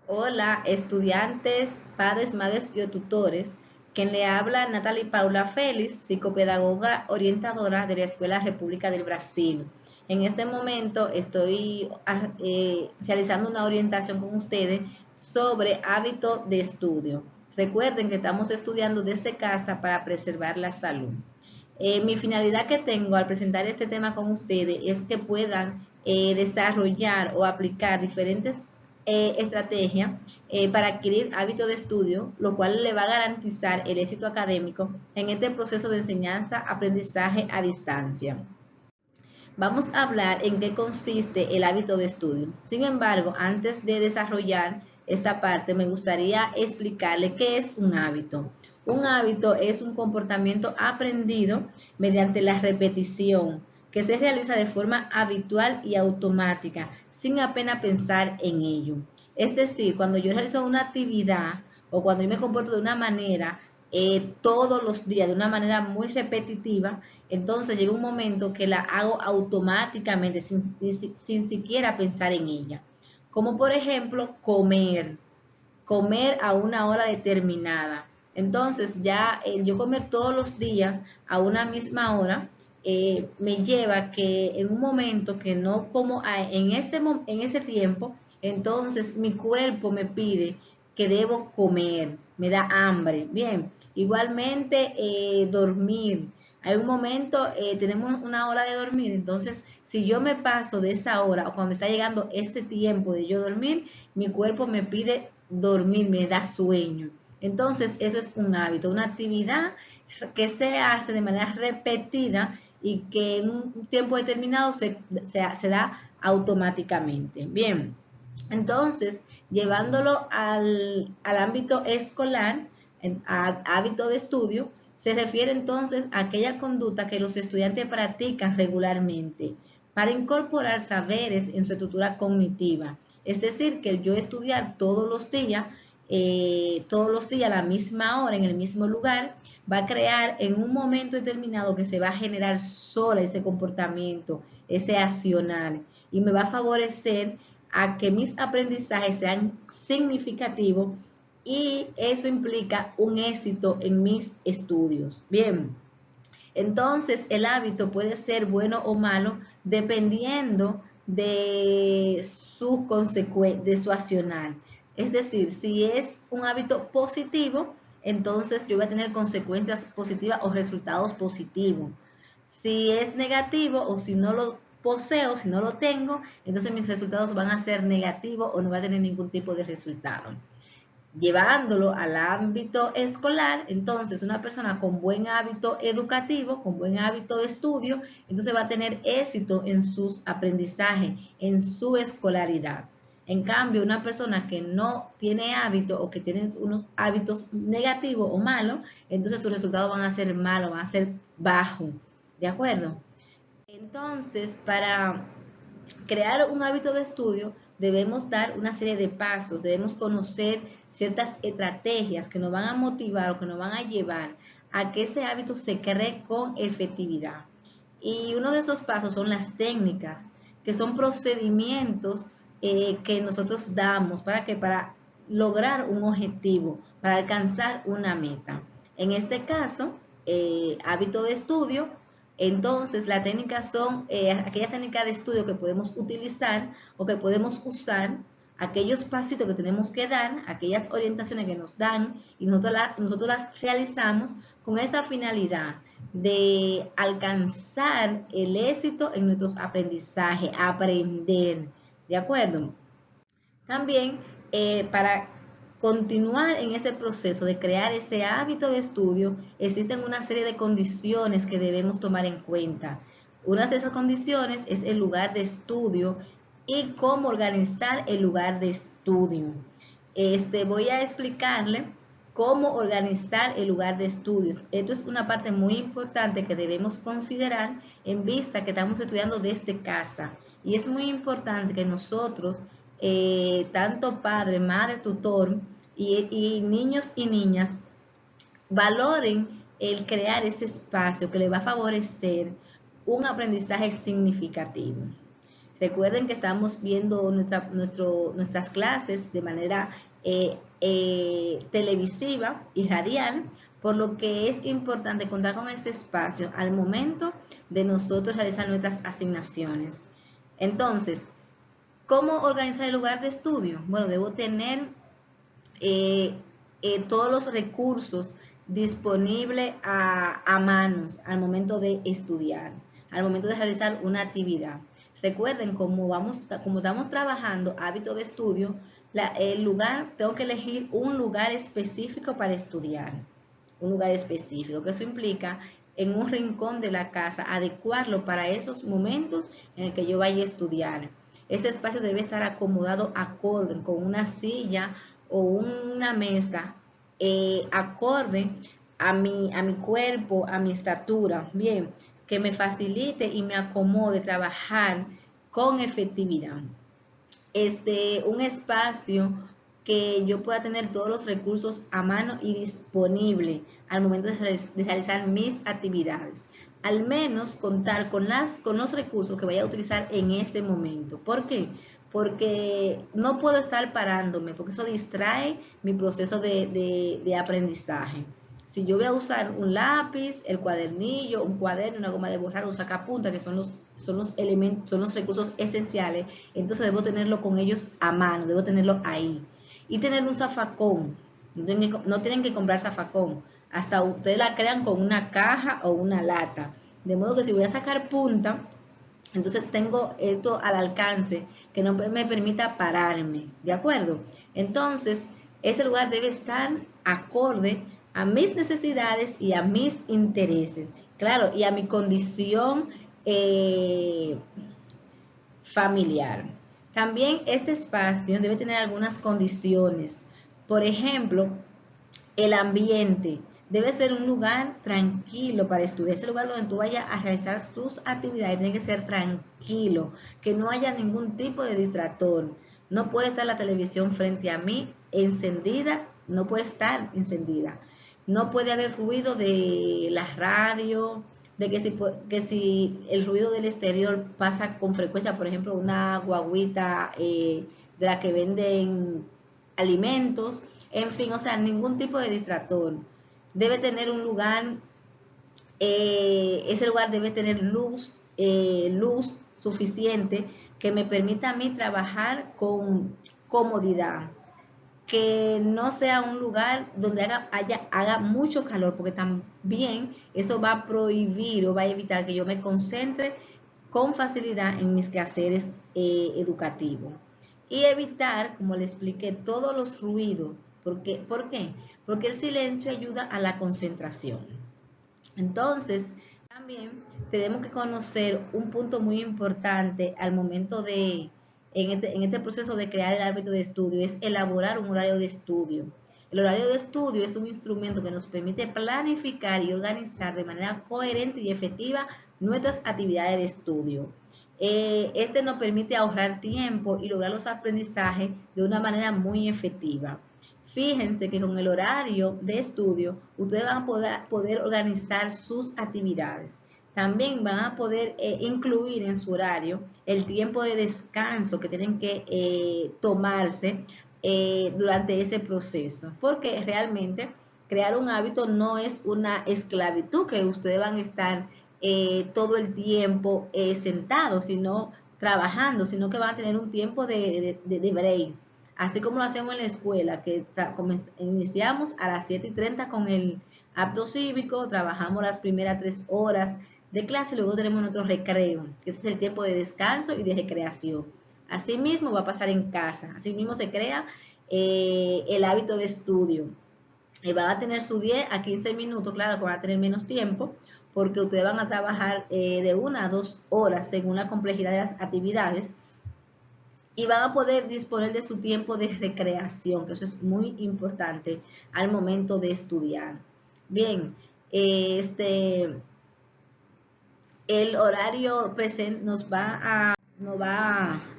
Hola, estudiantes, padres, madres y tutores. Quien le habla, Natalie Paula Félix, psicopedagoga orientadora de la Escuela República del Brasil. En este momento estoy realizando una orientación con ustedes sobre hábito de estudio. Recuerden que estamos estudiando desde casa para preservar la salud. Mi finalidad que tengo al presentar este tema con ustedes es que puedan desarrollar o aplicar diferentes estrategias para adquirir hábitos de estudio, lo cual le va a garantizar el éxito académico en este proceso de enseñanza-aprendizaje a distancia. Vamos a hablar en qué consiste el hábito de estudio. Sin embargo, antes de desarrollar esta parte, me gustaría explicarle qué es un hábito. Un hábito es un comportamiento aprendido mediante la repetición, que se realiza de forma habitual y automática, sin apenas pensar en ello. Es decir, cuando yo realizo una actividad o cuando yo me comporto de una manera todos los días, de una manera muy repetitiva, entonces llega un momento que la hago automáticamente sin siquiera pensar en ella. Como por ejemplo comer a una hora determinada. Entonces ya yo comer todos los días a una misma hora me lleva que en un momento que no como en ese tiempo, entonces mi cuerpo me pide que debo comer, me da hambre. Bien, igualmente dormir. Hay un momento, tenemos una hora de dormir, entonces si yo me paso de esa hora o cuando está llegando este tiempo de yo dormir, mi cuerpo me pide dormir, me da sueño. Entonces eso es un hábito, una actividad que se hace de manera repetida y que en un tiempo determinado se da automáticamente. Bien, entonces, llevándolo al ámbito escolar, al hábito de estudio, se refiere entonces a aquella conducta que los estudiantes practican regularmente para incorporar saberes en su estructura cognitiva. Es decir, que el yo estudiar todos los días a la misma hora, en el mismo lugar, va a crear en un momento determinado que se va a generar sola ese comportamiento, ese accionar, y me va a favorecer a que mis aprendizajes sean significativos y eso implica un éxito en mis estudios. Bien, entonces el hábito puede ser bueno o malo dependiendo de su accionar. Es decir, si es un hábito positivo, entonces yo voy a tener consecuencias positivas o resultados positivos. Si es negativo o si no lo poseo, si no lo tengo, entonces mis resultados van a ser negativos o no va a tener ningún tipo de resultado. Llevándolo al ámbito escolar, entonces una persona con buen hábito educativo, con buen hábito de estudio, entonces va a tener éxito en sus aprendizajes, en su escolaridad. En cambio, una persona que no tiene hábito o que tiene unos hábitos negativos o malos, entonces sus resultados van a ser malos, van a ser bajos. ¿De acuerdo? Entonces, para crear un hábito de estudio, debemos dar una serie de pasos, debemos conocer ciertas estrategias que nos van a motivar o que nos van a llevar a que ese hábito se cree con efectividad. Y uno de esos pasos son las técnicas, que son procedimientos que nosotros damos para lograr un objetivo, para alcanzar una meta. En este caso, hábito de estudio. Entonces, las técnicas son aquellas técnicas de estudio que podemos utilizar o que podemos usar, aquellos pasitos que tenemos que dar, aquellas orientaciones que nos dan y nosotros las realizamos con esa finalidad de alcanzar el éxito en nuestros aprendizajes, aprender, ¿de acuerdo? También para continuar en ese proceso de crear ese hábito de estudio, existen una serie de condiciones que debemos tomar en cuenta. Una de esas condiciones es el lugar de estudio y cómo organizar el lugar de estudio. Voy a explicarle cómo organizar el lugar de estudios. Esto es una parte muy importante que debemos considerar en vista que estamos estudiando desde casa. Y es muy importante que nosotros, tanto padre, madre, tutor y niños y niñas, valoren el crear ese espacio que le va a favorecer un aprendizaje significativo. Recuerden que estamos viendo nuestras clases de manera televisiva y radial, por lo que es importante contar con ese espacio al momento de nosotros realizar nuestras asignaciones. Entonces, ¿cómo organizar el lugar de estudio? Bueno, debo tener todos los recursos disponibles a manos al momento de estudiar, al momento de realizar una actividad. Recuerden, como estamos trabajando hábito de estudio, tengo que elegir un lugar específico para estudiar, un lugar específico, que eso implica en un rincón de la casa, adecuarlo para esos momentos en el que yo vaya a estudiar. Ese espacio debe estar acomodado acorde, con una silla o una mesa acorde a mi cuerpo, a mi estatura, bien, que me facilite y me acomode trabajar con efectividad. Un espacio que yo pueda tener todos los recursos a mano y disponible al momento de realizar mis actividades. Al menos contar con los recursos que vaya a utilizar en ese momento. ¿Por qué? Porque no puedo estar parándome, porque eso distrae mi proceso de aprendizaje. Si yo voy a usar un lápiz, el cuadernillo, un cuaderno, una goma de borrar, un sacapunta, que son los elementos, son los recursos esenciales, entonces debo tenerlo con ellos a mano, debo tenerlo ahí. Y tener un zafacón, no tienen que comprar zafacón, hasta ustedes la crean con una caja o una lata. De modo que si voy a sacar punta, entonces tengo esto al alcance, que no me permita pararme, ¿de acuerdo? Entonces, ese lugar debe estar acorde a mis necesidades y a mis intereses, claro, y a mi condición familiar. También este espacio debe tener algunas condiciones. Por ejemplo, el ambiente. Debe ser un lugar tranquilo para estudiar. Ese lugar donde tú vayas a realizar tus actividades tiene que ser tranquilo, que no haya ningún tipo de distractor. No puede estar la televisión frente a mí encendida, no puede estar encendida. No puede haber ruido de la radio, de que si el ruido del exterior pasa con frecuencia, por ejemplo, una guaguita de la que venden alimentos, en fin, o sea, ningún tipo de distractor. Debe tener un lugar, ese lugar debe tener luz suficiente que me permita a mí trabajar con comodidad. Que no sea un lugar donde haga mucho calor, porque también eso va a prohibir o va a evitar que yo me concentre con facilidad en mis quehaceres educativos. Y evitar, como le expliqué, todos los ruidos. ¿Por qué? Porque el silencio ayuda a la concentración. Entonces, también tenemos que conocer un punto muy importante al momento en este proceso de crear el hábito de estudio, es elaborar un horario de estudio. El horario de estudio es un instrumento que nos permite planificar y organizar de manera coherente y efectiva nuestras actividades de estudio. Este nos permite ahorrar tiempo y lograr los aprendizajes de una manera muy efectiva. Fíjense que con el horario de estudio ustedes van a poder organizar sus actividades. También van a poder incluir en su horario el tiempo de descanso que tienen que tomarse durante ese proceso, porque realmente crear un hábito no es una esclavitud que ustedes van a estar todo el tiempo sentados, sino trabajando, sino que van a tener un tiempo de break. Así como lo hacemos en la escuela, que iniciamos a las 7:30 con el acto cívico, trabajamos las primeras 3 horas de clase y luego tenemos nuestro recreo, que ese es el tiempo de descanso y de recreación. Así mismo va a pasar en casa, así mismo se crea el hábito de estudio. Van a tener su 10 a 15 minutos, claro que van a tener menos tiempo, porque ustedes van a trabajar de 1 a 2 horas según la complejidad de las actividades y van a poder disponer de su tiempo de recreación, que eso es muy importante al momento de estudiar. Bien, el horario presente nos va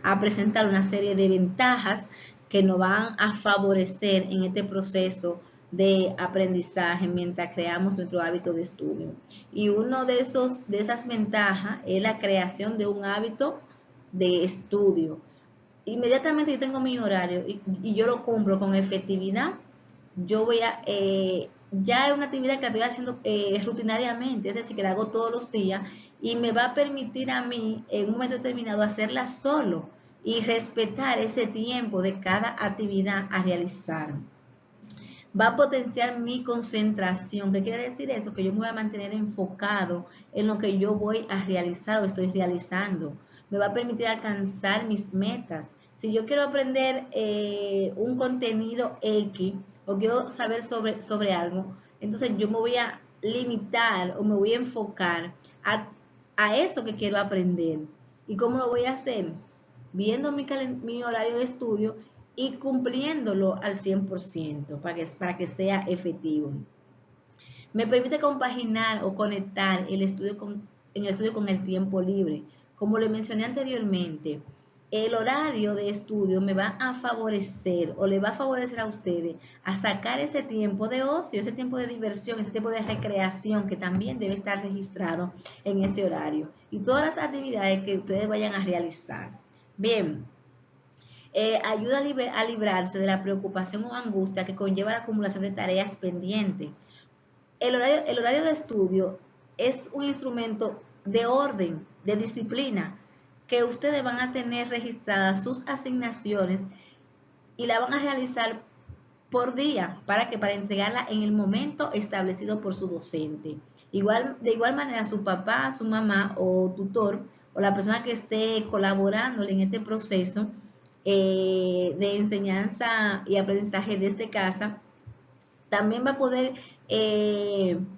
a presentar una serie de ventajas que nos van a favorecer en este proceso de aprendizaje mientras creamos nuestro hábito de estudio. Y uno de esas ventajas es la creación de un hábito de estudio. Inmediatamente yo tengo mi horario y yo lo cumplo con efectividad. Yo voy a, ya es una actividad que la estoy haciendo rutinariamente, es decir, que la hago todos los días y me va a permitir a mí en un momento determinado hacerla solo y respetar ese tiempo de cada actividad a realizar. Va a potenciar mi concentración. ¿Qué quiere decir eso? Que yo me voy a mantener enfocado en lo que yo voy a realizar o estoy realizando. Me va a permitir alcanzar mis metas. Si yo quiero aprender un contenido X o quiero saber sobre algo, entonces yo me voy a limitar o me voy a enfocar a eso que quiero aprender. ¿Y cómo lo voy a hacer? Viendo mi horario de estudio y cumpliéndolo al 100% para que sea efectivo. Me permite compaginar o conectar el estudio con el tiempo libre. Como le mencioné anteriormente, el horario de estudio me va a favorecer o le va a favorecer a ustedes a sacar ese tiempo de ocio, ese tiempo de diversión, ese tiempo de recreación que también debe estar registrado en ese horario y todas las actividades que ustedes vayan a realizar. Bien, ayuda a librarse de la preocupación o angustia que conlleva la acumulación de tareas pendientes. El horario de estudio es un instrumento de orden, de disciplina, que ustedes van a tener registradas sus asignaciones y la van a realizar por día para entregarla en el momento establecido por su docente. De igual manera, su papá, su mamá o tutor o la persona que esté colaborándole en este proceso de enseñanza y aprendizaje desde casa, también va a poder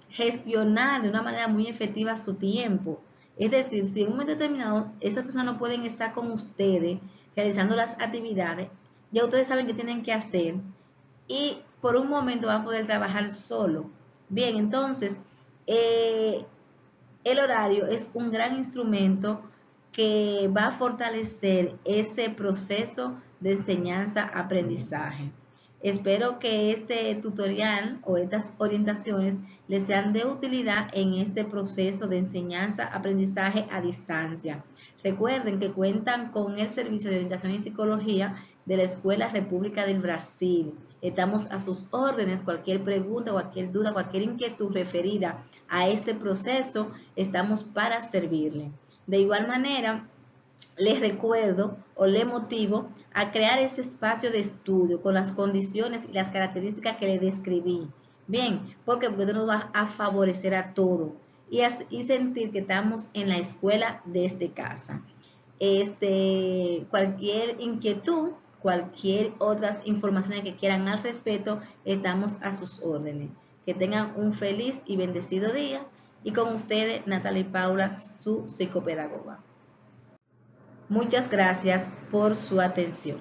gestionar de una manera muy efectiva su tiempo. Es decir, si en un momento determinado esas personas no pueden estar con ustedes realizando las actividades, ya ustedes saben qué tienen que hacer y por un momento van a poder trabajar solo. Bien, entonces, el horario es un gran instrumento que va a fortalecer ese proceso de enseñanza-aprendizaje. Espero que este tutorial o estas orientaciones les sean de utilidad en este proceso de enseñanza-aprendizaje a distancia. Recuerden que cuentan con el servicio de orientación y psicología de la Escuela República del Brasil. Estamos a sus órdenes. Cualquier pregunta, cualquier duda, cualquier inquietud referida a este proceso, estamos para servirle. De igual manera, les recuerdo o les motivo a crear ese espacio de estudio con las condiciones y las características que le describí. Bien, porque esto nos va a favorecer a todos y sentir que estamos en la escuela desde casa. Cualquier inquietud, cualquier otras informaciones que quieran al respecto, estamos a sus órdenes. Que tengan un feliz y bendecido día. Y con ustedes, Natalie Paula, su psicopedagoga. Muchas gracias por su atención.